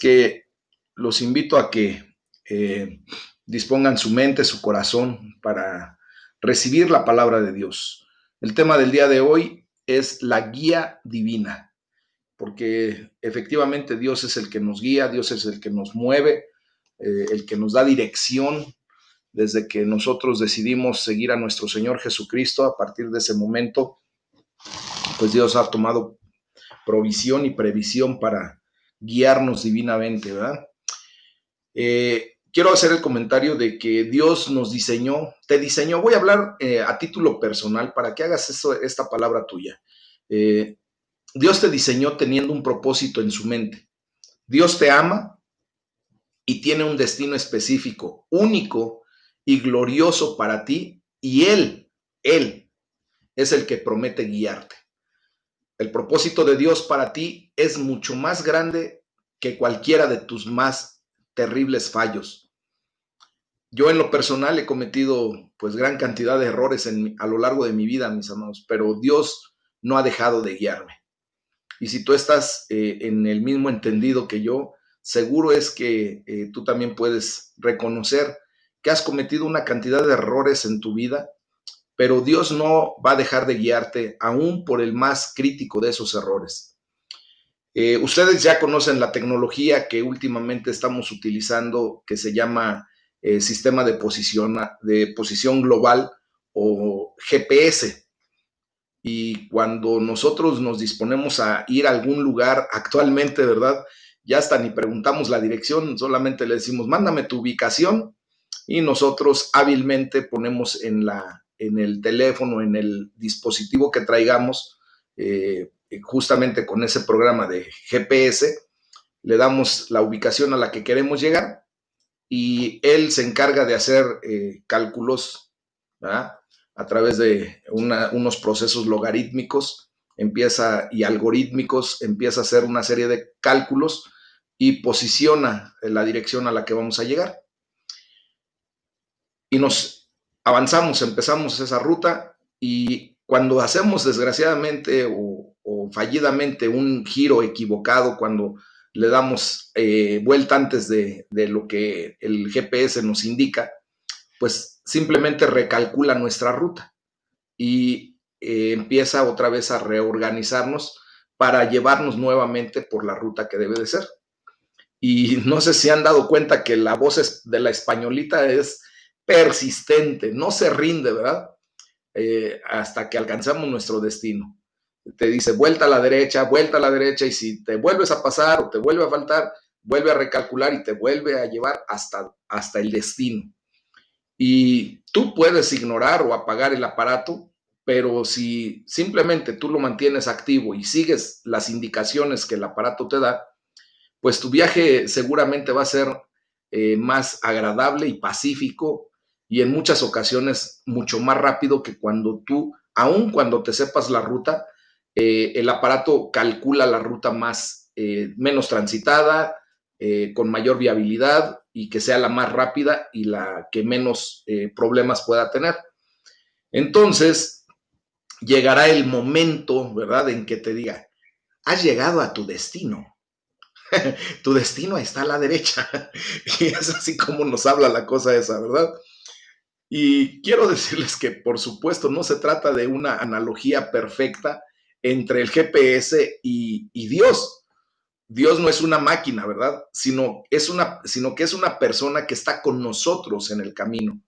que los invito a que dispongan su mente, su corazón para recibir la palabra de Dios. El tema del día de hoy es la guía divina, porque efectivamente Dios es el que nos guía, Dios es el que nos mueve, el que nos da dirección. Desde que nosotros decidimos seguir a nuestro Señor Jesucristo, a partir de ese momento, pues Dios ha tomado provisión y previsión para guiarnos divinamente, ¿verdad? Quiero hacer el comentario de que Dios nos diseñó, te diseñó. Voy a hablar a título personal para que hagas esta palabra tuya. Dios te diseñó teniendo un propósito en su mente. Dios te ama y tiene un destino específico, único y glorioso para ti, y Él es el que promete guiarte. El propósito de Dios para ti es mucho más grande que cualquiera de tus más terribles fallos. Yo en lo personal he cometido pues gran cantidad de errores a lo largo de mi vida, mis amados, pero Dios no ha dejado de guiarme. Y si tú estás en el mismo entendido que yo, seguro es que tú también puedes reconocer que has cometido una cantidad de errores en tu vida, pero Dios no va a dejar de guiarte aún por el más crítico de esos errores. Ustedes ya conocen la tecnología que últimamente estamos utilizando, que se llama sistema de posición global o GPS. Y cuando nosotros nos disponemos a ir a algún lugar actualmente, ¿verdad? Ya hasta ni preguntamos la dirección, solamente le decimos, mándame tu ubicación, y nosotros hábilmente ponemos en el teléfono, en el dispositivo que traigamos, justamente con ese programa de GPS, le damos la ubicación a la que queremos llegar y él se encarga de hacer cálculos, ¿verdad? A través de unos procesos logarítmicos y algorítmicos, empieza a hacer una serie de cálculos y posiciona la dirección a la que vamos a llegar. Y nos avanzamos, empezamos esa ruta, y cuando hacemos desgraciadamente o fallidamente un giro equivocado, cuando le damos vuelta antes de lo que el GPS nos indica, pues simplemente recalcula nuestra ruta y empieza otra vez a reorganizarnos para llevarnos nuevamente por la ruta que debe de ser. Y no sé si han dado cuenta que la voz de la españolita es persistente, no se rinde, ¿verdad? Hasta que alcanzamos nuestro destino. Te dice vuelta a la derecha, y si te vuelves a pasar o te vuelve a faltar, vuelve a recalcular y te vuelve a llevar hasta el destino. Y tú puedes ignorar o apagar el aparato, pero si simplemente tú lo mantienes activo y sigues las indicaciones que el aparato te da, pues tu viaje seguramente va a ser más agradable y pacífico, y en muchas ocasiones mucho más rápido que aun cuando te sepas la ruta, el aparato calcula la ruta menos transitada, con mayor viabilidad, y que sea la más rápida y la que menos problemas pueda tener. Entonces, llegará el momento, ¿verdad?, en que te diga, has llegado a tu destino. Tu destino está a la derecha. Y es así como nos habla la cosa esa, ¿verdad? Y quiero decirles que, por supuesto, no se trata de una analogía perfecta entre el GPS y Dios. Dios no es una máquina, ¿verdad? Sino que es una persona que está con nosotros en el camino.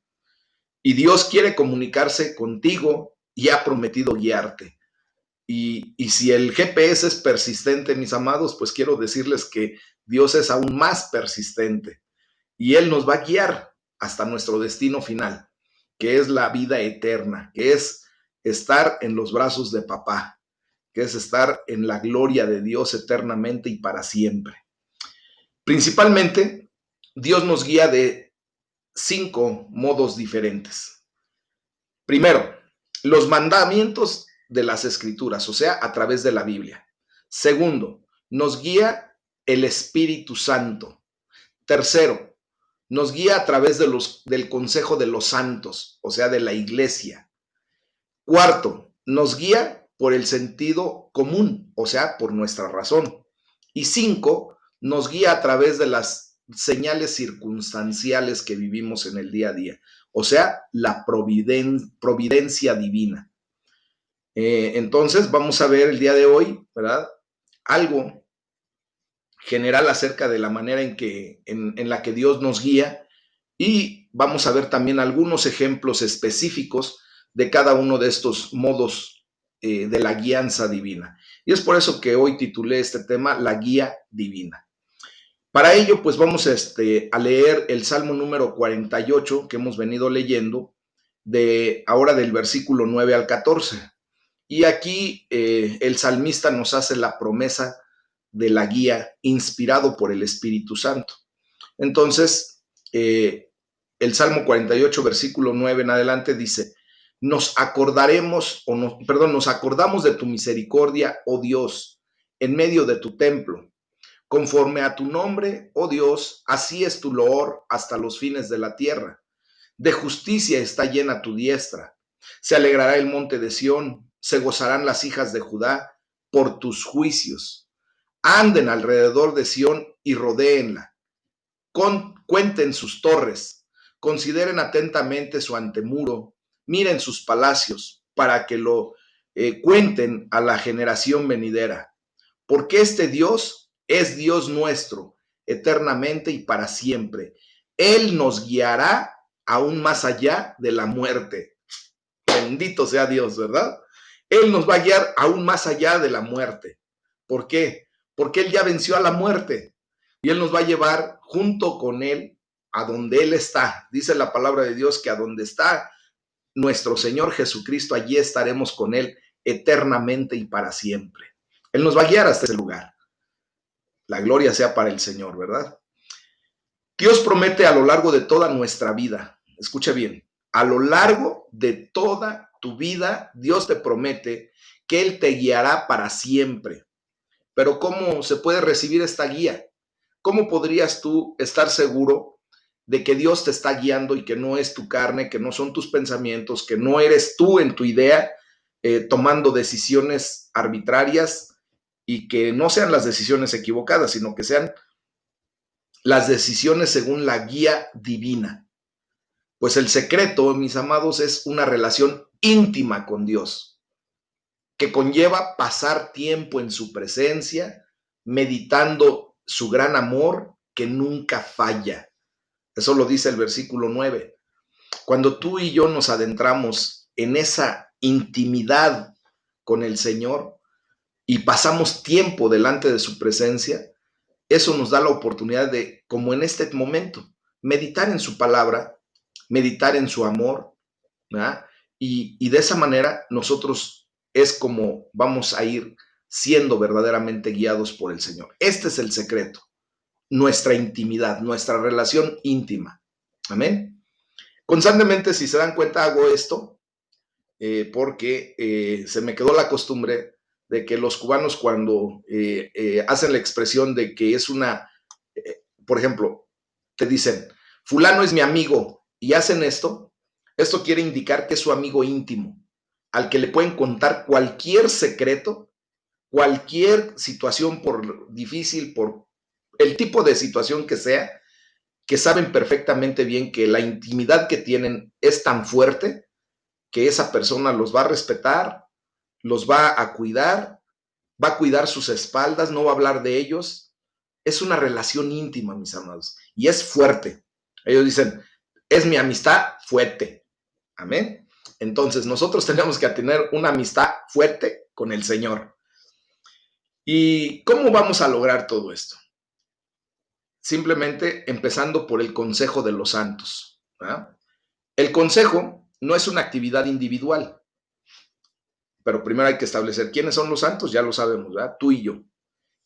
Y Dios quiere comunicarse contigo y ha prometido guiarte. Y si el GPS es persistente, mis amados, pues quiero decirles que Dios es aún más persistente, y Él nos va a guiar hasta nuestro destino final, que es la vida eterna, que es estar en los brazos de papá, que es estar en la gloria de Dios eternamente y para siempre. Principalmente, Dios nos guía de 5 modos diferentes. Primero, los mandamientos de las Escrituras, o sea, a través de la Biblia. Segundo, nos guía el Espíritu Santo. Tercero, nos guía a través del consejo de los santos, o sea, de la iglesia. Cuarto, nos guía por el sentido común, o sea, por nuestra razón. Y 5, nos guía a través de las señales circunstanciales que vivimos en el día a día, o sea, la providencia divina. Entonces, vamos a ver el día de hoy, ¿verdad? Algo general acerca de la manera en la que Dios nos guía, y vamos a ver también algunos ejemplos específicos de cada uno de estos modos de la guianza divina. Y es por eso que hoy titulé este tema La guía divina. Para ello, pues vamos a leer el Salmo número 48 que hemos venido leyendo, ahora del versículo 9 al 14. Y aquí el salmista nos hace la promesa de la guía inspirado por el Espíritu Santo. Entonces, el Salmo 48, versículo 9 en adelante dice: nos acordamos de tu misericordia, oh Dios, en medio de tu templo. Conforme a tu nombre, oh Dios, así es tu loor hasta los fines de la tierra. De justicia está llena tu diestra. Se alegrará el monte de Sión, se gozarán las hijas de Judá por tus juicios. Anden alrededor de Sión y rodéenla. Cuenten sus torres, consideren atentamente su antemuro, miren sus palacios, para que lo cuenten a la generación venidera. Porque este Dios es Dios nuestro, eternamente y para siempre. Él nos guiará aún más allá de la muerte. Bendito sea Dios, ¿verdad? Él nos va a guiar aún más allá de la muerte. ¿Por qué? Porque Él ya venció a la muerte y Él nos va a llevar junto con Él a donde Él está. Dice la palabra de Dios que a donde está nuestro Señor Jesucristo, allí estaremos con Él eternamente y para siempre. Él nos va a guiar hasta ese lugar. La gloria sea para el Señor, ¿verdad? Dios promete a lo largo de toda nuestra vida, escucha bien, a lo largo de toda tu vida, Dios te promete que Él te guiará para siempre. Pero ¿cómo se puede recibir esta guía? ¿Cómo podrías tú estar seguro de que Dios te está guiando y que no es tu carne, que no son tus pensamientos, que no eres tú en tu idea tomando decisiones arbitrarias y que no sean las decisiones equivocadas, sino que sean las decisiones según la guía divina? Pues el secreto, mis amados, es una relación íntima con Dios, que conlleva pasar tiempo en su presencia, meditando su gran amor que nunca falla. Eso lo dice el versículo 9. Cuando tú y yo nos adentramos en esa intimidad con el Señor y pasamos tiempo delante de su presencia, eso nos da la oportunidad de, como en este momento, meditar en su palabra, meditar en su amor, ¿verdad? Y de esa manera nosotros es como vamos a ir siendo verdaderamente guiados por el Señor. Este es el secreto, nuestra intimidad, nuestra relación íntima. Amén. Constantemente, si se dan cuenta, hago esto porque se me quedó la costumbre de que los cubanos cuando hacen la expresión de que es una, por ejemplo, te dicen, fulano es mi amigo, y hacen esto quiere indicar que es su amigo íntimo, al que le pueden contar cualquier secreto, cualquier situación, por difícil, por el tipo de situación que sea, que saben perfectamente bien que la intimidad que tienen es tan fuerte que esa persona los va a respetar, los va a cuidar sus espaldas, no va a hablar de ellos. Es una relación íntima, mis amados, y es fuerte. Ellos dicen, es mi amistad fuerte. Amén. Entonces, nosotros tenemos que tener una amistad fuerte con el Señor. ¿Y cómo vamos a lograr todo esto? Simplemente empezando por el consejo de los santos, ¿verdad? El consejo no es una actividad individual, pero primero hay que establecer quiénes son los santos, ya lo sabemos, ¿verdad? Tú y yo.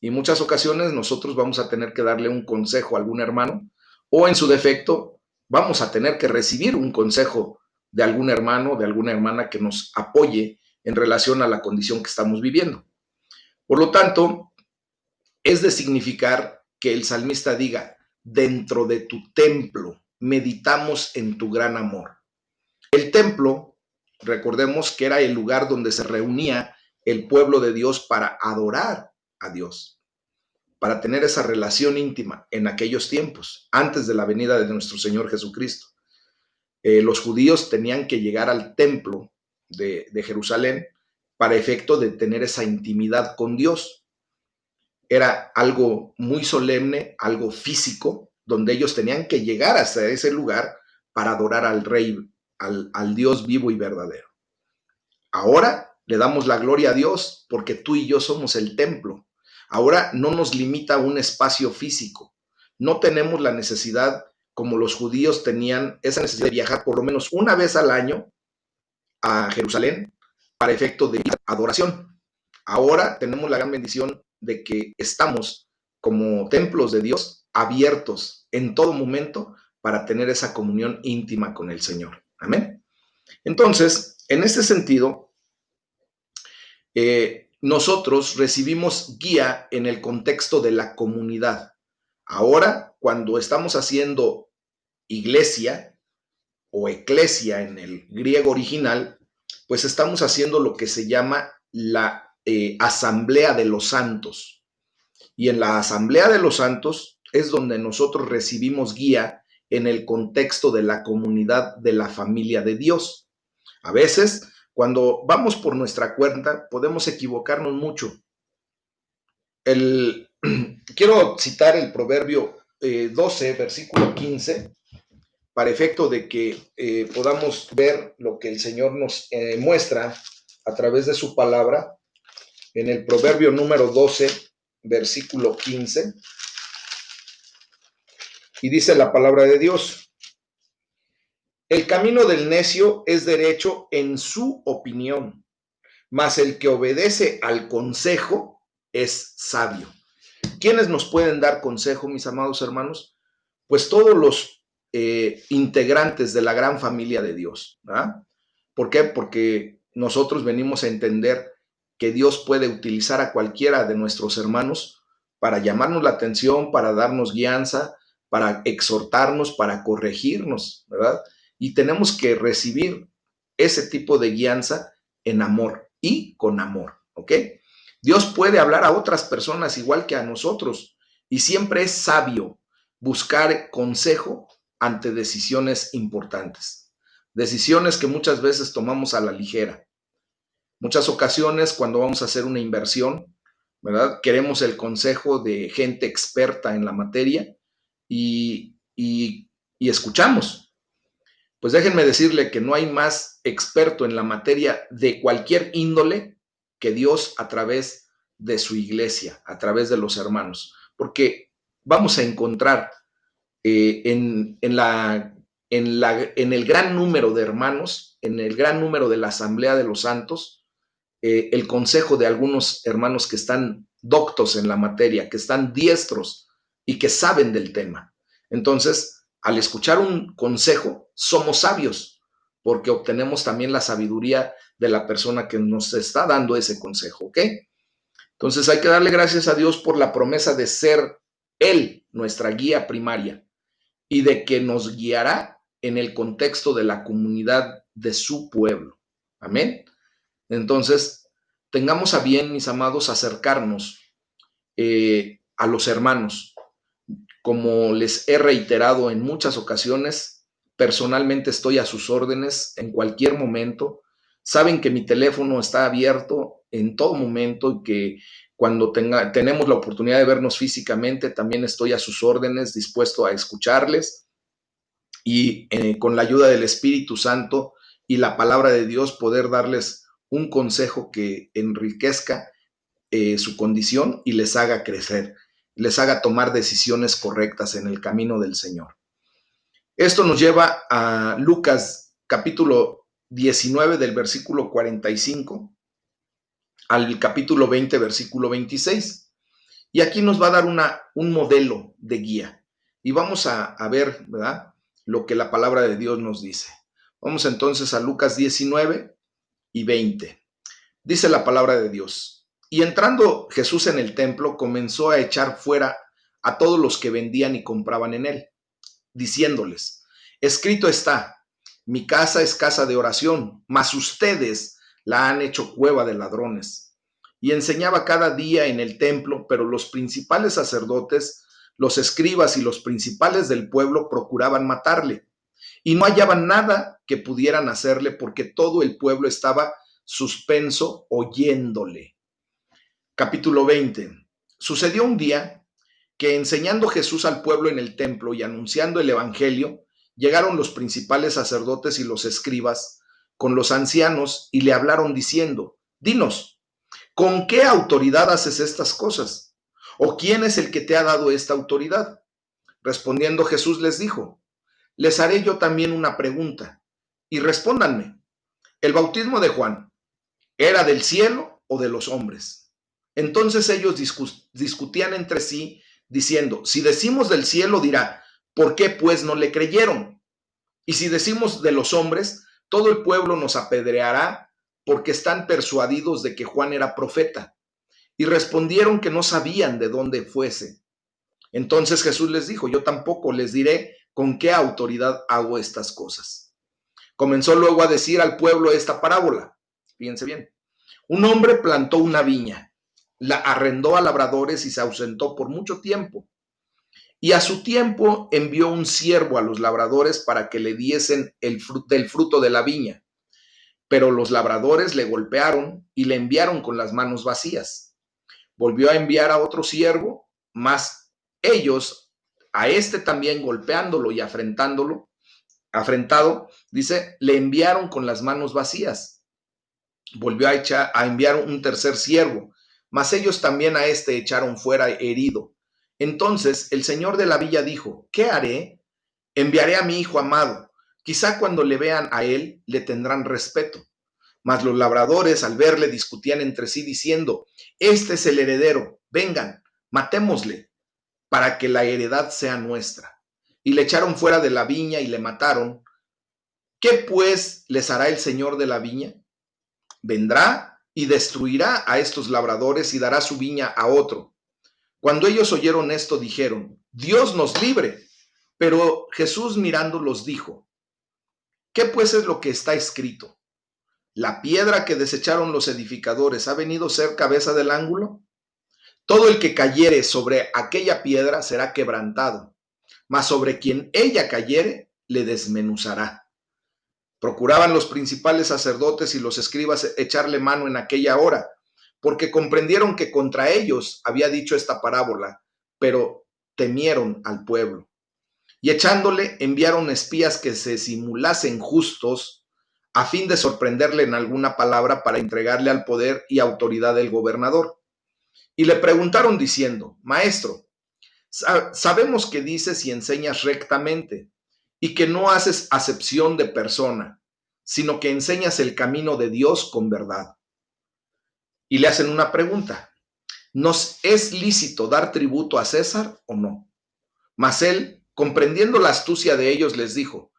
Y en muchas ocasiones nosotros vamos a tener que darle un consejo a algún hermano, o en su defecto vamos a tener que recibir un consejo de algún hermano, de alguna hermana que nos apoye en relación a la condición que estamos viviendo. Por lo tanto, es de significar que el salmista diga, dentro de tu templo meditamos en tu gran amor. El templo, recordemos que era el lugar donde se reunía el pueblo de Dios para adorar a Dios. para tener esa relación íntima en aquellos tiempos, antes de la venida de nuestro Señor Jesucristo. Los judíos tenían que llegar al templo de Jerusalén para efecto de tener esa intimidad con Dios. Era algo muy solemne, algo físico, donde ellos tenían que llegar hasta ese lugar para adorar al Rey, al Dios vivo y verdadero. Ahora le damos la gloria a Dios porque tú y yo somos el templo. Ahora no nos limita un espacio físico. No tenemos la necesidad, como los judíos tenían esa necesidad de viajar por lo menos una vez al año a Jerusalén para efecto de adoración. Ahora tenemos la gran bendición de que estamos como templos de Dios abiertos en todo momento para tener esa comunión íntima con el Señor. Amén. Entonces, en este sentido, nosotros recibimos guía en el contexto de la comunidad. Ahora, cuando estamos haciendo iglesia o eclesia en el griego original, pues estamos haciendo lo que se llama la asamblea de los santos. Y en la asamblea de los santos es donde nosotros recibimos guía en el contexto de la comunidad de la familia de Dios. A veces, cuando vamos por nuestra cuenta, podemos equivocarnos mucho. Quiero citar el proverbio 12, versículo 15, para efecto de que podamos ver lo que el Señor nos muestra a través de su palabra. En el proverbio número 12, versículo 15, y dice la palabra de Dios: el camino del necio es derecho en su opinión, mas el que obedece al consejo es sabio. ¿Quiénes nos pueden dar consejo, mis amados hermanos? Pues todos los integrantes de la gran familia de Dios. ¿Verdad? ¿Por qué? Porque nosotros venimos a entender que Dios puede utilizar a cualquiera de nuestros hermanos para llamarnos la atención, para darnos guianza, para exhortarnos, para corregirnos, ¿verdad? Y tenemos que recibir ese tipo de guianza en amor y con amor, ¿ok? Dios puede hablar a otras personas igual que a nosotros y siempre es sabio buscar consejo ante decisiones importantes, decisiones que muchas veces tomamos a la ligera. Muchas ocasiones cuando vamos a hacer una inversión, ¿verdad? Queremos el consejo de gente experta en la materia y escuchamos. Pues déjenme decirle que no hay más experto en la materia de cualquier índole que Dios a través de su iglesia, a través de los hermanos, porque vamos a encontrar en el gran número de hermanos, en el gran número de la asamblea de los santos, el consejo de algunos hermanos que están doctos en la materia, que están diestros y que saben del tema. Entonces, al escuchar un consejo, somos sabios, porque obtenemos también la sabiduría de la persona que nos está dando ese consejo, ¿ok? Entonces hay que darle gracias a Dios por la promesa de ser Él nuestra guía primaria y de que nos guiará en el contexto de la comunidad de su pueblo. Amén. Entonces, tengamos a bien, mis amados, acercarnos a los hermanos. Como les he reiterado en muchas ocasiones, personalmente estoy a sus órdenes en cualquier momento. Saben que mi teléfono está abierto en todo momento y que cuando tenemos la oportunidad de vernos físicamente, también estoy a sus órdenes, dispuesto a escucharles y con la ayuda del Espíritu Santo y la palabra de Dios poder darles un consejo que enriquezca su condición y les haga crecer, les haga tomar decisiones correctas en el camino del Señor. Esto nos lleva a Lucas capítulo 19 del versículo 45 al capítulo 20 versículo 26. Y aquí nos va a dar un modelo de guía. Y vamos a ver, ¿verdad?, lo que la palabra de Dios nos dice. Vamos entonces a Lucas 19 y 20. Dice la palabra de Dios: y entrando Jesús en el templo, comenzó a echar fuera a todos los que vendían y compraban en él, diciéndoles: escrito está, mi casa es casa de oración, mas ustedes la han hecho cueva de ladrones. y enseñaba cada día en el templo, pero los principales sacerdotes, los escribas y los principales del pueblo procuraban matarle, y no hallaban nada que pudieran hacerle porque todo el pueblo estaba suspenso oyéndole. Capítulo 20. Sucedió un día que enseñando Jesús al pueblo en el templo y anunciando el evangelio, llegaron los principales sacerdotes y los escribas con los ancianos y le hablaron diciendo: dinos, ¿con qué autoridad haces estas cosas? ¿O quién es el que te ha dado esta autoridad? Respondiendo Jesús les dijo: les haré yo también una pregunta, y respóndanme. ¿El bautismo de Juan era del cielo o de los hombres? Entonces ellos discutían entre sí, diciendo: si decimos del cielo, dirá, ¿por qué pues no le creyeron? Y si decimos de los hombres, todo el pueblo nos apedreará, porque están persuadidos de que Juan era profeta. Y respondieron que no sabían de dónde fuese. Entonces Jesús les dijo: yo tampoco les diré con qué autoridad hago estas cosas. Comenzó luego a decir al pueblo esta parábola. Fíjense bien. Un hombre plantó una viña, la arrendó a labradores y se ausentó por mucho tiempo. Y a su tiempo envió un siervo a los labradores para que le diesen del fruto de la viña. Pero los labradores le golpearon y le enviaron con las manos vacías. Volvió a enviar a otro siervo, mas ellos, a este también golpeándolo y afrentado, dice, le enviaron con las manos vacías. Volvió a enviar un tercer siervo, mas ellos también a este echaron fuera herido. Entonces el señor de la villa dijo: ¿qué haré? Enviaré a mi hijo amado. Quizá cuando le vean a él le tendrán respeto. Mas los labradores al verle discutían entre sí diciendo: este es el heredero, vengan, matémosle, para que la heredad sea nuestra. Y le echaron fuera de la viña y le mataron. ¿Qué pues les hará el señor de la viña? Vendrá y destruirá a estos labradores y dará su viña a otro. Cuando ellos oyeron esto, dijeron: Dios nos libre. Pero Jesús mirándolos dijo: ¿qué pues es lo que está escrito? ¿La piedra que desecharon los edificadores ha venido a ser cabeza del ángulo? Todo el que cayere sobre aquella piedra será quebrantado, mas sobre quien ella cayere le desmenuzará. Procuraban los principales sacerdotes y los escribas echarle mano en aquella hora, porque comprendieron que contra ellos había dicho esta parábola, pero temieron al pueblo. Y echándole, enviaron espías que se simulasen justos, a fin de sorprenderle en alguna palabra para entregarle al poder y autoridad del gobernador. Y le preguntaron diciendo: Maestro, sabemos que dices y enseñas rectamente, y que no haces acepción de persona, sino que enseñas el camino de Dios con verdad. Y le hacen una pregunta: ¿nos es lícito dar tributo a César o no? Mas él, comprendiendo la astucia de ellos, les dijo: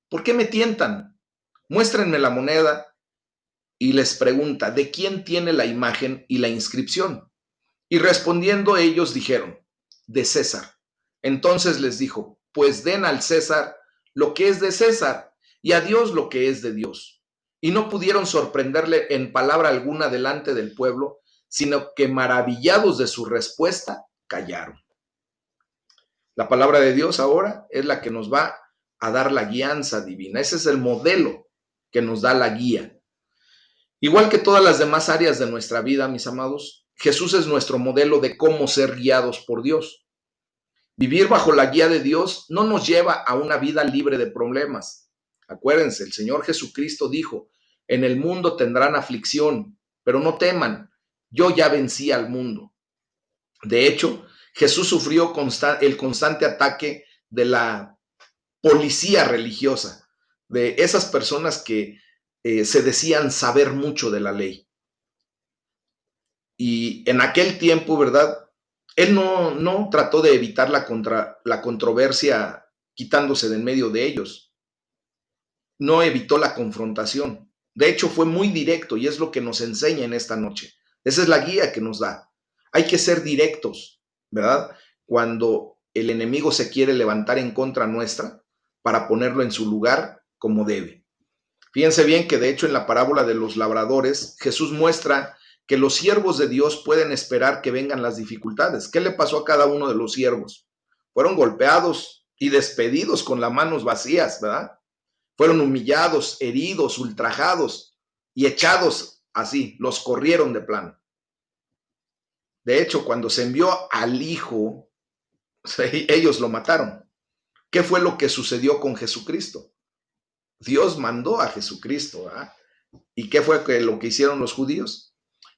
¿por qué me tientan? Muéstrenme la moneda. Y les pregunta: ¿de quién tiene la imagen y la inscripción? Y respondiendo ellos dijeron: de César. Entonces les dijo: pues den al César lo que es de César y a Dios lo que es de Dios. Y no pudieron sorprenderle en palabra alguna delante del pueblo, sino que maravillados de su respuesta, callaron. La palabra de Dios ahora es la que nos va a dar la guianza divina. Ese es el modelo que nos da la guía. Igual que todas las demás áreas de nuestra vida, mis amados, Jesús es nuestro modelo de cómo ser guiados por Dios. Vivir bajo la guía de Dios no nos lleva a una vida libre de problemas. Acuérdense, el Señor Jesucristo dijo: en el mundo tendrán aflicción, pero no teman, yo ya vencí al mundo. De hecho, Jesús sufrió el constante ataque de la policía religiosa, de esas personas que se decían saber mucho de la ley. Y en aquel tiempo, ¿verdad? Él no trató de evitar la controversia quitándose de en medio de ellos. No evitó la confrontación. De hecho, fue muy directo y es lo que nos enseña en esta noche. Esa es la guía que nos da. Hay que ser directos, ¿verdad? Cuando el enemigo se quiere levantar en contra nuestra para ponerlo en su lugar como debe. Fíjense bien que de hecho en la parábola de los labradores, Jesús muestra que los siervos de Dios pueden esperar que vengan las dificultades. ¿Qué le pasó a cada uno de los siervos? Fueron golpeados y despedidos con las manos vacías, ¿verdad? Fueron humillados, heridos, ultrajados y echados así, los corrieron de plano. De hecho, cuando se envió al Hijo, ellos lo mataron. ¿Qué fue lo que sucedió con Jesucristo? Dios mandó a Jesucristo, ¿verdad? ¿Y qué fue lo que hicieron los judíos?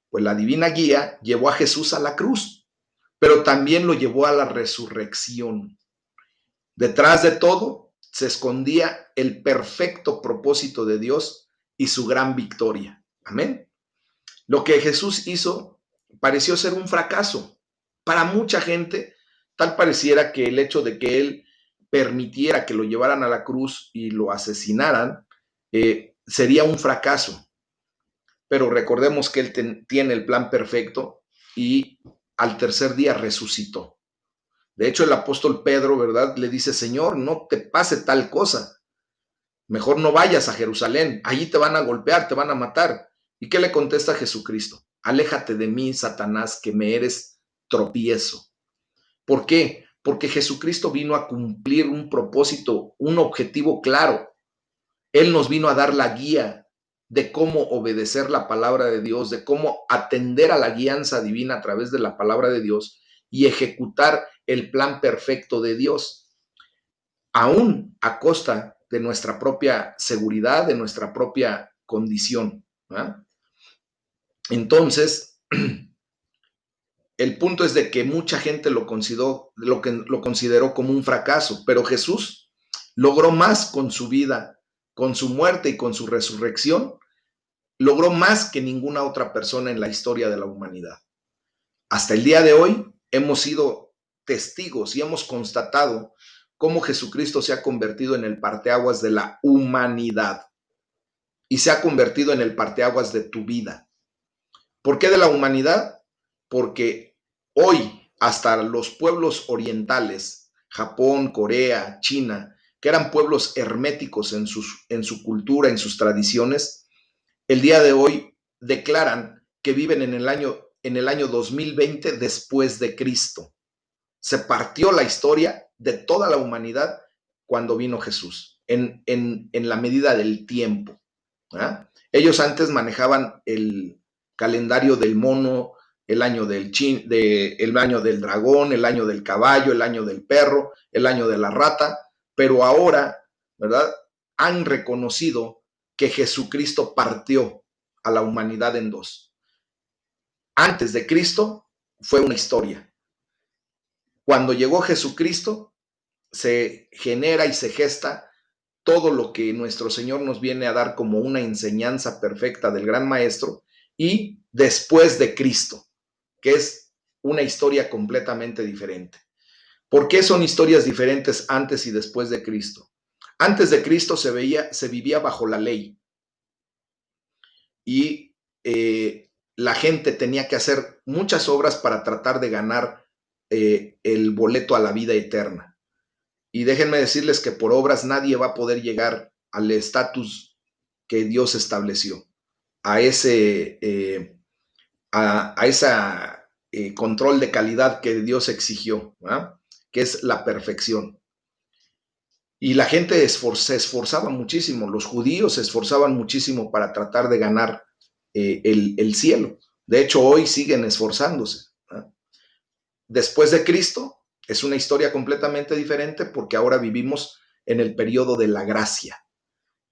Pues la divina guía llevó a Jesús a la cruz, pero también lo llevó a la resurrección. Detrás de todo se escondía el perfecto propósito de Dios y su gran victoria. Amén. Lo que Jesús hizo pareció ser un fracaso. Para mucha gente, tal pareciera que el hecho de que Él permitiera que lo llevaran a la cruz y lo asesinaran, sería un fracaso. Pero recordemos que Él tiene el plan perfecto y al tercer día resucitó. De hecho, el apóstol Pedro, ¿verdad? Le dice, Señor, no te pase tal cosa. Mejor no vayas a Jerusalén. Allí te van a golpear, te van a matar. ¿Y qué le contesta Jesucristo? Aléjate de mí, Satanás, que me eres tropiezo. ¿Por qué? Porque Jesucristo vino a cumplir un propósito, un objetivo claro. Él nos vino a dar la guía de cómo obedecer la palabra de Dios, de cómo atender a la guianza divina a través de la palabra de Dios y ejecutar el plan perfecto de Dios, aún a costa de nuestra propia seguridad, de nuestra propia condición, ¿verdad? Entonces, el punto es de que mucha gente lo consideró como un fracaso, pero Jesús logró más con su vida, con su muerte y con su resurrección, logró más que ninguna otra persona en la historia de la humanidad. Hasta el día de hoy hemos sido testigos y hemos constatado cómo Jesucristo se ha convertido en el parteaguas de la humanidad y se ha convertido en el parteaguas de tu vida. ¿Por qué de la humanidad? Porque hoy hasta los pueblos orientales, Japón, Corea, China, que eran pueblos herméticos en su cultura, en sus tradiciones, el día de hoy declaran que viven en el año 2020 después de Cristo. Se partió la historia de toda la humanidad cuando vino Jesús, en la medida del tiempo. ¿Ah? Ellos antes manejaban el calendario del mono, el año el año del dragón, el año del caballo, el año del perro, el año de la rata, pero ahora, ¿verdad? Han reconocido que Jesucristo partió a la humanidad en dos. Antes de Cristo fue una historia. Cuando llegó Jesucristo, se genera y se gesta todo lo que nuestro Señor nos viene a dar como una enseñanza perfecta del gran maestro, y después de Cristo, que es una historia completamente diferente. ¿Por qué son historias diferentes antes y después de Cristo? Antes de Cristo se vivía bajo la ley y la gente tenía que hacer muchas obras para tratar de ganar el boleto a la vida eterna. Y déjenme decirles que por obras nadie va a poder llegar al estatus que Dios estableció, a ese control de calidad que Dios exigió, ¿verdad? Que es la perfección. Y la gente se esforzaba muchísimo, los judíos se esforzaban muchísimo para tratar de ganar el cielo. De hecho, hoy siguen esforzándose, ¿verdad? Después de Cristo es una historia completamente diferente, porque ahora vivimos en el periodo de la gracia,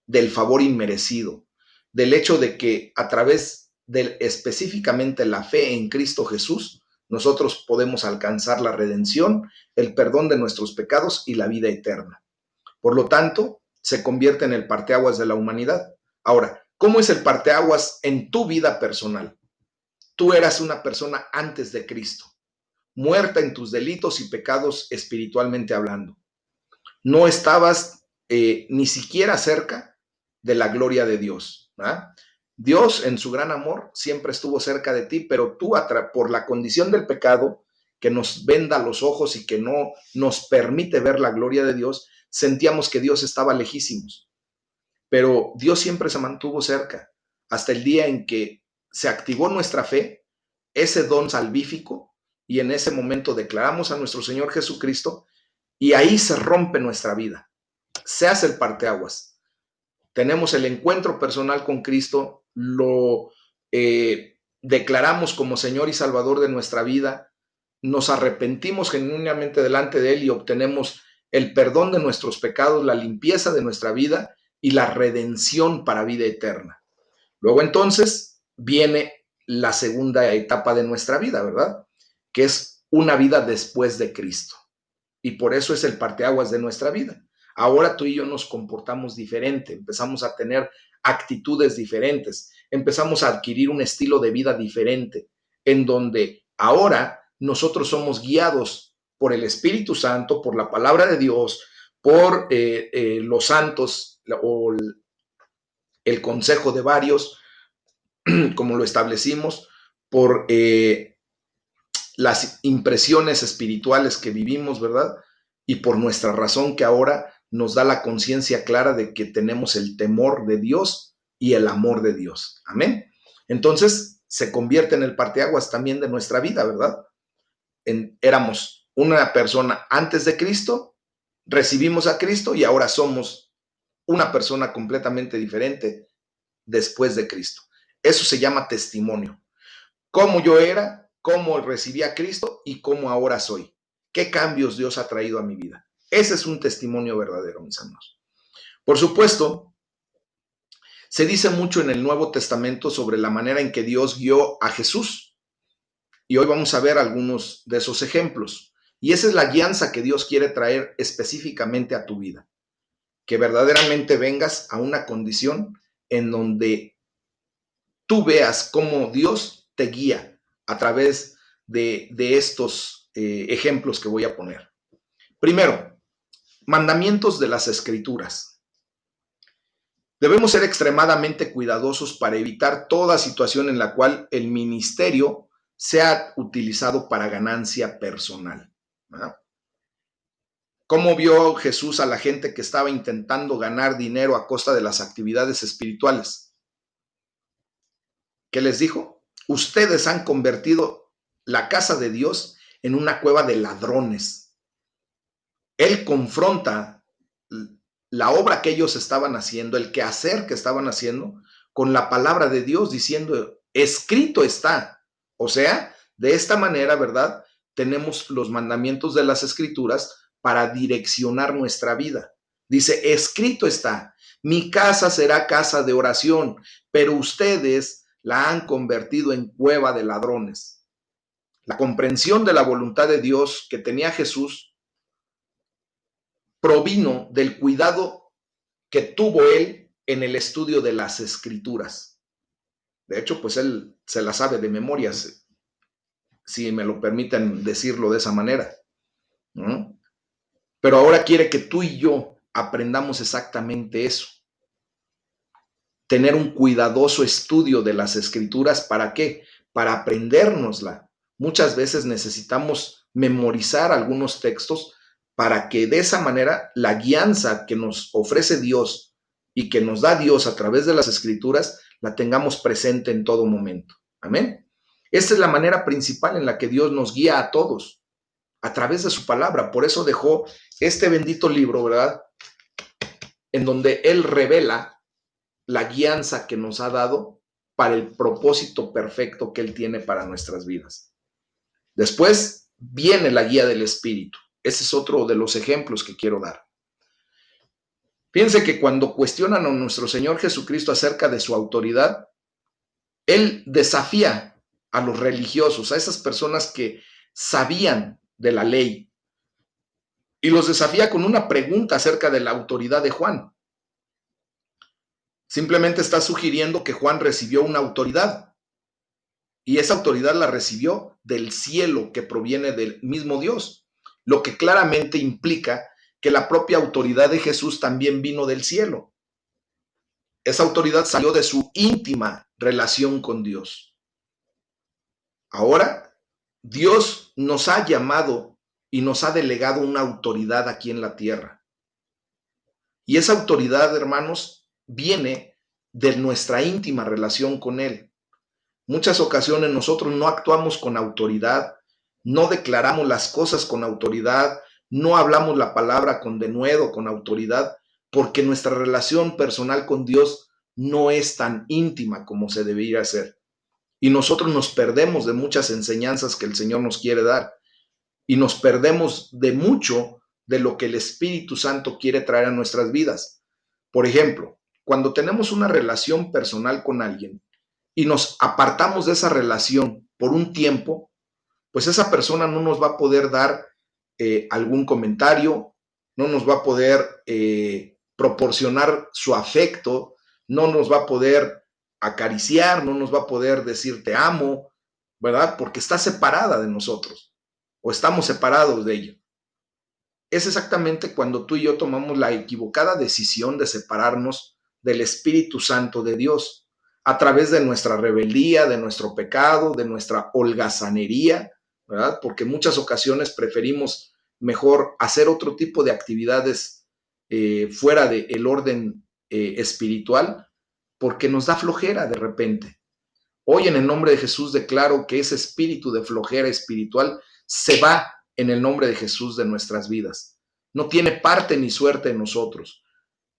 del favor inmerecido, del hecho de que a través de específicamente la fe en Cristo Jesús, nosotros podemos alcanzar la redención, el perdón de nuestros pecados y la vida eterna. Por lo tanto, se convierte en el parteaguas de la humanidad. Ahora, ¿cómo es el parteaguas en tu vida personal? Tú eras una persona antes de Cristo, muerta en tus delitos y pecados espiritualmente hablando. No estabas ni siquiera cerca de la gloria de Dios, ¿verdad? Dios en su gran amor siempre estuvo cerca de ti, pero tú por la condición del pecado que nos venda los ojos y que no nos permite ver la gloria de Dios, sentíamos que Dios estaba lejísimos. Pero Dios siempre se mantuvo cerca, hasta el día en que se activó nuestra fe, ese don salvífico, y en ese momento declaramos a nuestro Señor Jesucristo, y ahí se rompe nuestra vida. Se hace el parteaguas. Tenemos el encuentro personal con Cristo, lo declaramos como Señor y Salvador de nuestra vida, nos arrepentimos genuinamente delante de Él y obtenemos el perdón de nuestros pecados, la limpieza de nuestra vida y la redención para vida eterna. Luego entonces viene la segunda etapa de nuestra vida, ¿verdad? Que es una vida después de Cristo. Y por eso es el parteaguas de nuestra vida. Ahora tú y yo nos comportamos diferente, empezamos a tener actitudes diferentes, empezamos a adquirir un estilo de vida diferente, en donde ahora nosotros somos guiados por el Espíritu Santo, por la palabra de Dios, por los santos o el consejo de varios, como lo establecimos, por las impresiones espirituales que vivimos, ¿verdad? Y por nuestra razón que ahora nos da la conciencia clara de que tenemos el temor de Dios y el amor de Dios. Amén. Entonces se convierte en el parteaguas también de nuestra vida, ¿verdad? Éramos una persona antes de Cristo, recibimos a Cristo y ahora somos una persona completamente diferente después de Cristo. Eso se llama testimonio. Cómo yo era, cómo recibí a Cristo y cómo ahora soy. ¿Qué cambios Dios ha traído a mi vida? Ese es un testimonio verdadero, mis hermanos. Por supuesto, se dice mucho en el Nuevo Testamento sobre la manera en que Dios guió a Jesús. Y hoy vamos a ver algunos de esos ejemplos. Y esa es la guianza que Dios quiere traer específicamente a tu vida. Que verdaderamente vengas a una condición en donde tú veas cómo Dios te guía a través de estos ejemplos que voy a poner. Primero, mandamientos de las Escrituras. Debemos ser extremadamente cuidadosos para evitar toda situación en la cual el ministerio sea utilizado para ganancia personal, ¿verdad? ¿Cómo vio Jesús a la gente que estaba intentando ganar dinero a costa de las actividades espirituales? ¿Qué les dijo? Ustedes han convertido la casa de Dios en una cueva de ladrones. Él confronta la obra que ellos estaban haciendo, el quehacer que estaban haciendo, con la palabra de Dios, diciendo, escrito está. O sea, de esta manera, ¿verdad? Tenemos los mandamientos de las Escrituras para direccionar nuestra vida. Dice, escrito está, mi casa será casa de oración, pero ustedes la han convertido en cueva de ladrones. La comprensión de la voluntad de Dios que tenía Jesús provino del cuidado que tuvo él en el estudio de las Escrituras. De hecho, pues él se la sabe de memoria, si me lo permiten decirlo de esa manera, ¿no? Pero ahora quiere que tú y yo aprendamos exactamente eso. Tener un cuidadoso estudio de las Escrituras, ¿para qué? Para aprendérnosla. Muchas veces necesitamos memorizar algunos textos para que de esa manera la guianza que nos ofrece Dios y que nos da Dios a través de las Escrituras la tengamos presente en todo momento. Amén. Esta es la manera principal en la que Dios nos guía a todos, a través de su palabra. Por eso dejó este bendito libro, ¿verdad? En donde Él revela la guianza que nos ha dado para el propósito perfecto que Él tiene para nuestras vidas. Después viene la guía del Espíritu. Ese es otro de los ejemplos que quiero dar. Fíjense que cuando cuestionan a nuestro Señor Jesucristo acerca de su autoridad, Él desafía a los religiosos, a esas personas que sabían de la ley, y los desafía con una pregunta acerca de la autoridad de Juan. Simplemente está sugiriendo que Juan recibió una autoridad, y esa autoridad la recibió del cielo, que proviene del mismo Dios, lo que claramente implica que la propia autoridad de Jesús también vino del cielo. Esa autoridad salió de su íntima relación con Dios. Ahora, Dios nos ha llamado y nos ha delegado una autoridad aquí en la tierra. Y esa autoridad, hermanos, viene de nuestra íntima relación con Él. Muchas ocasiones nosotros no actuamos con autoridad, no declaramos las cosas con autoridad, no hablamos la palabra con denuedo, con autoridad, porque nuestra relación personal con Dios no es tan íntima como se debería ser. Y nosotros nos perdemos de muchas enseñanzas que el Señor nos quiere dar. Y nos perdemos de mucho de lo que el Espíritu Santo quiere traer a nuestras vidas. Por ejemplo, cuando tenemos una relación personal con alguien y nos apartamos de esa relación por un tiempo, pues esa persona no nos va a poder dar algún comentario, no nos va a poder proporcionar su afecto, no nos va a poder acariciar, no nos va a poder decir te amo, ¿verdad? Porque está separada de nosotros o estamos separados de ella. Es exactamente cuando tú y yo tomamos la equivocada decisión de separarnos del Espíritu Santo de Dios a través de nuestra rebeldía, de nuestro pecado, de nuestra holgazanería, ¿verdad? Porque en muchas ocasiones preferimos mejor hacer otro tipo de actividades fuera del orden espiritual porque nos da flojera de repente. Hoy en el nombre de Jesús declaro que ese espíritu de flojera espiritual se va en el nombre de Jesús de nuestras vidas. No tiene parte ni suerte en nosotros.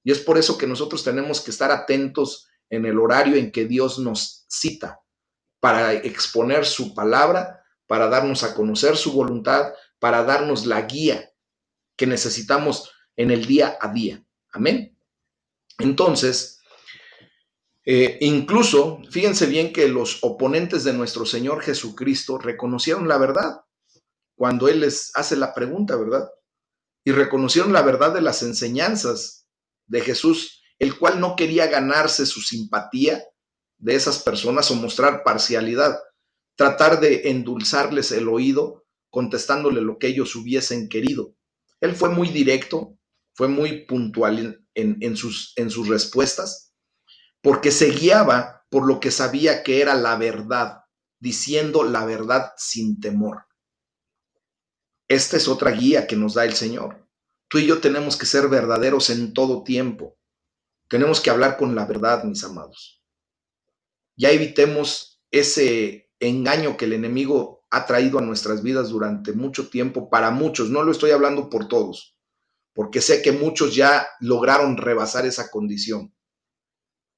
Y es por eso que nosotros tenemos que estar atentos en el horario en que Dios nos cita para exponer su palabra, para darnos a conocer su voluntad, para darnos la guía que necesitamos en el día a día. Amén. Entonces, incluso, fíjense bien que los oponentes de nuestro Señor Jesucristo reconocieron la verdad cuando Él les hace la pregunta, ¿verdad? Y reconocieron la verdad de las enseñanzas de Jesús, el cual no quería ganarse su simpatía de esas personas o mostrar parcialidad, tratar de endulzarles el oído contestándole lo que ellos hubiesen querido. Él fue muy directo, fue muy puntual en sus respuestas, porque se guiaba por lo que sabía que era la verdad, diciendo la verdad sin temor. Esta es otra guía que nos da el Señor. Tú y yo tenemos que ser verdaderos en todo tiempo. Tenemos que hablar con la verdad, mis amados. Ya evitemos ese engaño que el enemigo ha traído a nuestras vidas durante mucho tiempo, para muchos. No lo estoy hablando por todos, porque sé que muchos ya lograron rebasar esa condición.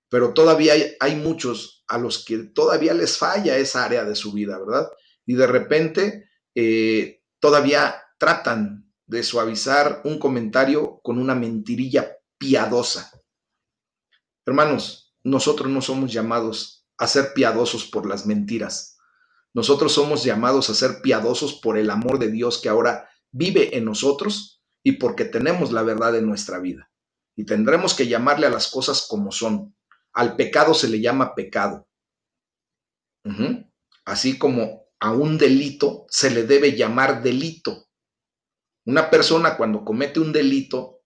Pero todavía hay muchos a los que todavía les falla esa área de su vida, ¿verdad? Y de repente todavía tratan de suavizar un comentario con una mentirilla piadosa. Hermanos, nosotros no somos llamados a ser piadosos por las mentiras. Nosotros somos llamados a ser piadosos por el amor de Dios que ahora vive en nosotros y porque tenemos la verdad en nuestra vida. Y tendremos que llamarle a las cosas como son. Al pecado se le llama pecado. Así como a un delito se le debe llamar delito. Una persona cuando comete un delito,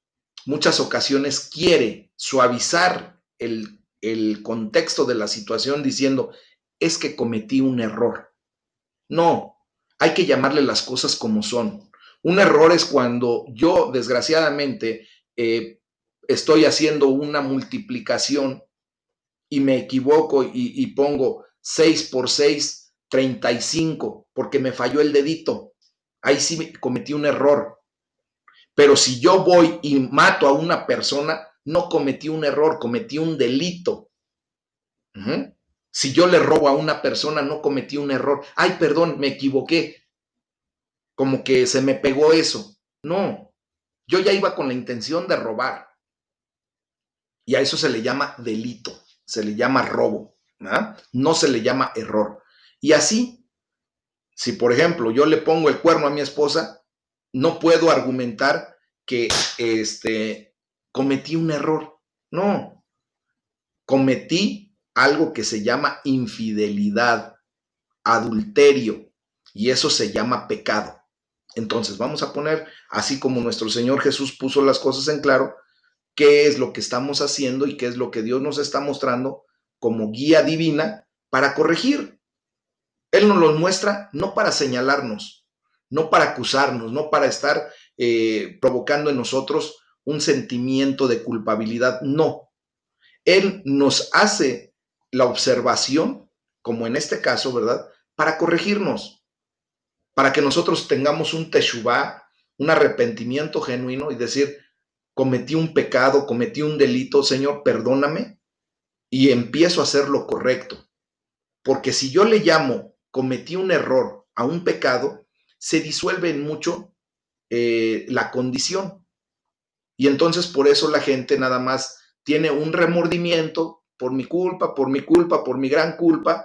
muchas ocasiones quiere suavizar el contexto de la situación diciendo, es que cometí un error. No, hay que llamarle las cosas como son. Un error es cuando yo, desgraciadamente, estoy haciendo una multiplicación y me equivoco y pongo 6 por 6, 35, porque me falló el dedito. Ahí sí cometí un error. Pero si yo voy y mato a una persona, no cometí un error, cometí un delito. Si yo le robo a una persona, no cometí un error. Ay, perdón, me equivoqué. Como que se me pegó eso. No, yo ya iba con la intención de robar. Y a eso se le llama delito, se le llama robo, ¿verdad? No se le llama error. Y así, si por ejemplo yo le pongo el cuerno a mi esposa, no puedo argumentar que cometí un error. No, cometí algo que se llama infidelidad, adulterio, y eso se llama pecado. Entonces vamos a poner, así como nuestro Señor Jesús puso las cosas en claro, qué es lo que estamos haciendo y qué es lo que Dios nos está mostrando como guía divina para corregir. Él nos lo muestra no para señalarnos, no para acusarnos, no para estar provocando en nosotros un sentimiento de culpabilidad, no. Él nos hace la observación como en este caso, ¿verdad? Para corregirnos, para que nosotros tengamos un teshuvá, un arrepentimiento genuino y decir, cometí un pecado, cometí un delito, Señor, perdóname, y empiezo a hacer lo correcto. Porque si yo le llamo cometí un error a un pecado, se disuelve en mucho la condición. Y entonces por eso la gente nada más tiene un remordimiento por mi culpa, por mi culpa, por mi gran culpa,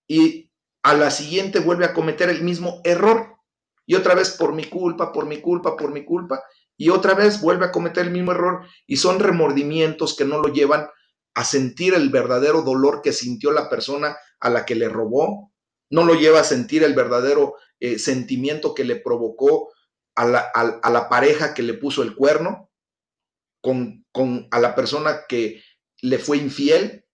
y a la siguiente vuelve a cometer el mismo error. Y otra vez por mi culpa, por mi culpa, por mi culpa, y otra vez vuelve a cometer el mismo error. Y son remordimientos que no lo llevan a sentir el verdadero dolor que sintió la persona a la que le robó, no lo lleva a sentir el verdadero sentimiento que le provocó a la pareja que le puso el cuerno, a la persona que le fue infiel,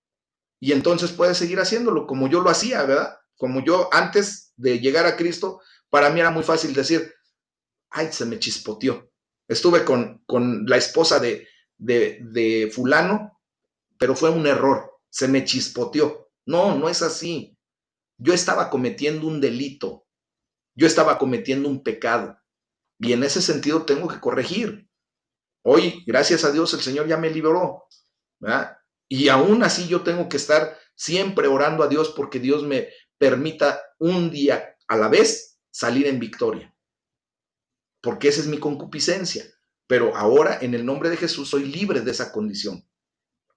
y entonces puede seguir haciéndolo como yo lo hacía, ¿verdad? Como yo antes de llegar a Cristo, para mí era muy fácil decir, ay, se me chispoteó. Estuve con la esposa de fulano, pero fue un error, se me chispoteó. No, no es así. Yo estaba cometiendo un delito, yo estaba cometiendo un pecado, y en ese sentido tengo que corregir. Hoy, gracias a Dios, el Señor ya me liberó, ¿verdad? Y aún así yo tengo que estar siempre orando a Dios porque Dios me permita un día a la vez salir en victoria, porque esa es mi concupiscencia. Pero ahora, en el nombre de Jesús, soy libre de esa condición.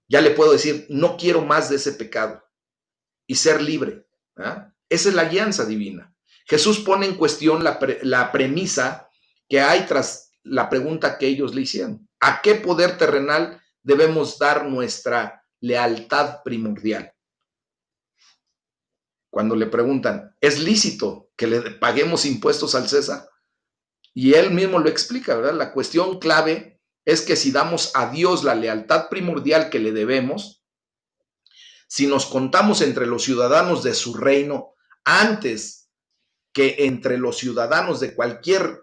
Ya le puedo decir, no quiero más de ese pecado y ser libre, ¿verdad? Esa es la guianza divina. Jesús pone en cuestión la premisa que hay tras la pregunta que ellos le hicieron. ¿A qué poder terrenal debemos dar nuestra lealtad primordial? Cuando le preguntan, ¿es lícito que le paguemos impuestos al César? Y él mismo lo explica, ¿verdad? La cuestión clave es que si damos a Dios la lealtad primordial que le debemos, si nos contamos entre los ciudadanos de su reino antes que entre los ciudadanos de cualquier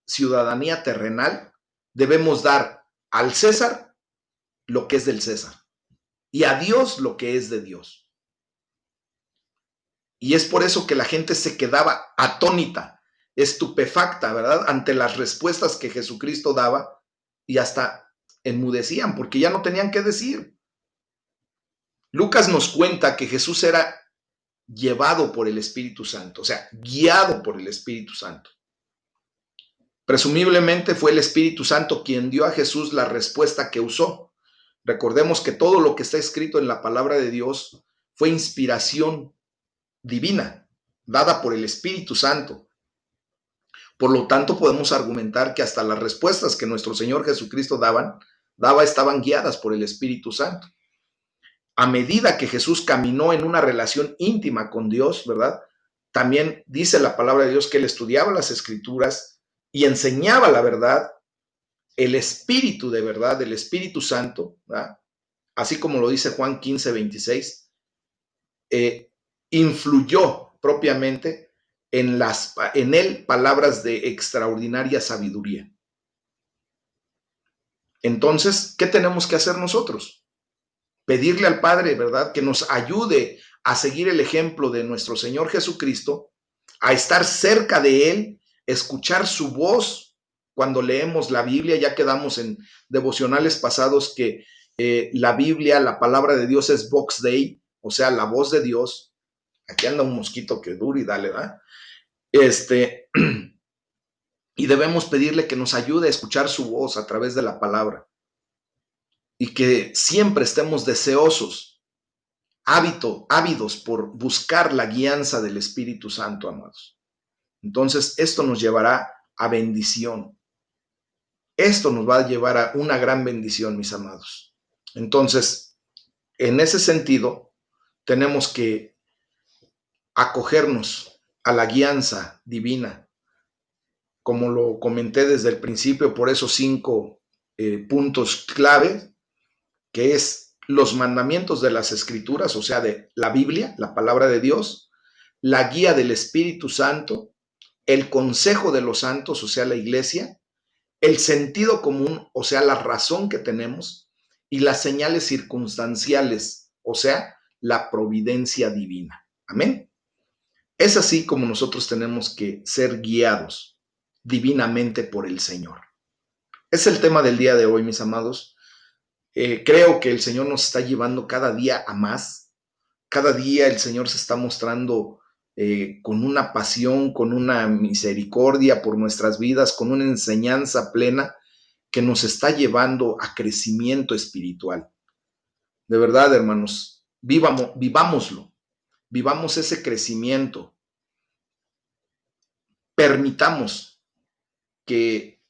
ciudadanía terrenal, debemos dar al César lo que es del César y a Dios lo que es de Dios. Y es por eso que la gente se quedaba atónita, estupefacta, ¿verdad? Ante las respuestas que Jesucristo daba, y hasta enmudecían porque ya no tenían qué decir. Lucas nos cuenta que Jesús era llevado por el Espíritu Santo, o sea, guiado por el Espíritu Santo. Presumiblemente fue el Espíritu Santo quien dio a Jesús la respuesta que usó. Recordemos que todo lo que está escrito en la palabra de Dios fue inspiración divina, dada por el Espíritu Santo. Por lo tanto, podemos argumentar que hasta las respuestas que nuestro Señor Jesucristo daba estaban guiadas por el Espíritu Santo. A medida que Jesús caminó en una relación íntima con Dios, ¿verdad? También dice la palabra de Dios que él estudiaba las Escrituras y enseñaba la verdad, el Espíritu de verdad, el Espíritu Santo, ¿verdad? Así como lo dice Juan 15:26, influyó propiamente en él palabras de extraordinaria sabiduría. Entonces, ¿qué tenemos que hacer nosotros? Pedirle al Padre, ¿verdad?, que nos ayude a seguir el ejemplo de nuestro Señor Jesucristo, a estar cerca de Él, escuchar su voz cuando leemos la Biblia. Ya quedamos en devocionales pasados que la Biblia, la palabra de Dios es Vox Dei, o sea, la voz de Dios. Aquí anda un mosquito que dura y dale, ¿verdad? Y debemos pedirle que nos ayude a escuchar su voz a través de la palabra y que siempre estemos deseosos, ávidos por buscar la guianza del Espíritu Santo, amados. Entonces, esto nos llevará a bendición. Esto nos va a llevar a una gran bendición, mis amados. Entonces, en ese sentido, tenemos que acogernos a la guianza divina, como lo comenté desde el principio, por esos 5 puntos clave, que es los mandamientos de las Escrituras, o sea, de la Biblia, la palabra de Dios, la guía del Espíritu Santo, el consejo de los santos, o sea, la iglesia, el sentido común, o sea, la razón que tenemos, y las señales circunstanciales, o sea, la providencia divina. Amén. Es así como nosotros tenemos que ser guiados divinamente por el Señor. Es el tema del día de hoy, mis amados. Creo que el Señor nos está llevando cada día a más. Cada día el Señor se está mostrando con una pasión, con una misericordia por nuestras vidas, con una enseñanza plena que nos está llevando a crecimiento espiritual. De verdad, hermanos, vivámoslo, vivamos ese crecimiento, permitamos que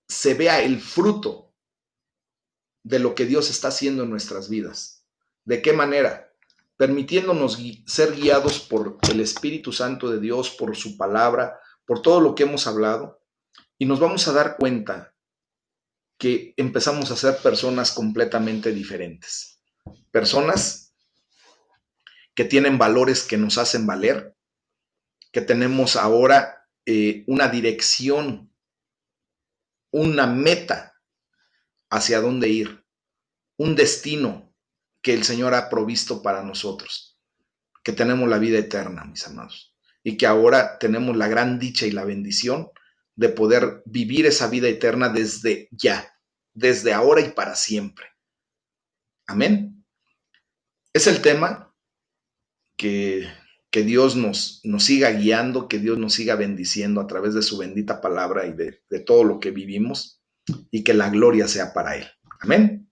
se vea el fruto de lo que Dios está haciendo en nuestras vidas. ¿De qué manera? Permitiéndonos ser guiados por el Espíritu Santo de Dios, por su palabra, por todo lo que hemos hablado, y nos vamos a dar cuenta que empezamos a ser personas completamente diferentes. Personas que tienen valores que nos hacen valer, que tenemos ahora una dirección, una meta hacia dónde ir, un destino que el Señor ha provisto para nosotros, que tenemos la vida eterna, mis amados, y que ahora tenemos la gran dicha y la bendición de poder vivir esa vida eterna desde ya, desde ahora y para siempre. Amén. Es el tema que, que Dios nos siga guiando, que Dios nos siga bendiciendo a través de su bendita palabra y de todo lo que vivimos, y que la gloria sea para Él. Amén.